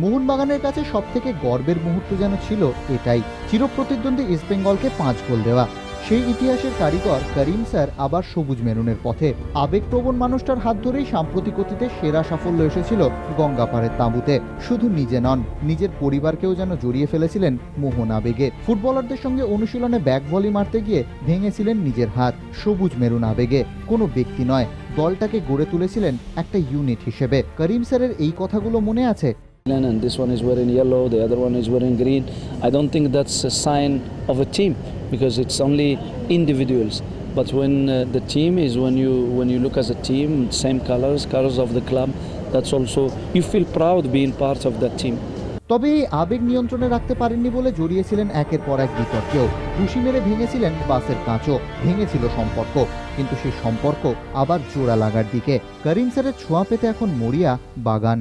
মোহনবাগানের কাছে সবথেকে গর্বের মুহূর্ত যেন ছিল এটাই, চিরপ্রতিদ্বন্দ্বী ইস্টবেঙ্গলকে ৫ গোল দেওয়া। সেই ইতিহাসের কারিগর করিম স্যার আবার সবুজ মেরুনের পথে। আবেগপ্রবণ মানুষটার হাত ধরেই সাম্প্রতিক অতীতে সেরা সাফল্য এসেছিল গঙ্গাপাড়ের তাঁবুতে। শুধু নিজে নন, নিজের পরিবারকেও যেন জড়িয়ে ফেলেছিলেন মোহন আবেগে। ফুটবলারদের সঙ্গে অনুশীলনে ব্যাক ভলি মারতে গিয়ে ভেঙেছিলেন নিজের হাত, সবুজ মেরুন আবেগে। কোনো ব্যক্তি নয়, দলটাকে গড়ে তুলেছিলেন একটা ইউনিট হিসেবে। করিম স্যারের এই কথাগুলো মনে আছে? And this one is wearing yellow, the other one is wearing green. I don't think that's a sign of a team because it's only individuals. But when the team is when you look as a team, same colors of the club, that's also you feel proud being part of that team. তবে এই আবেগ নিয়ন্ত্রণে রাখতে পারেননি বলে জড়িয়েছিলেন একের পর এক বিতর্কেও। ঘুষি মেরে ভেঙেছিলেন বাসের কাঁচও, ভেঙেছিল সম্পর্ক, কিন্তু সেই সম্পর্ক আবার জোড়া লাগার দিকে। করিম স্যারের ছোঁয়া পেতে এখন মরিয়া বাগান।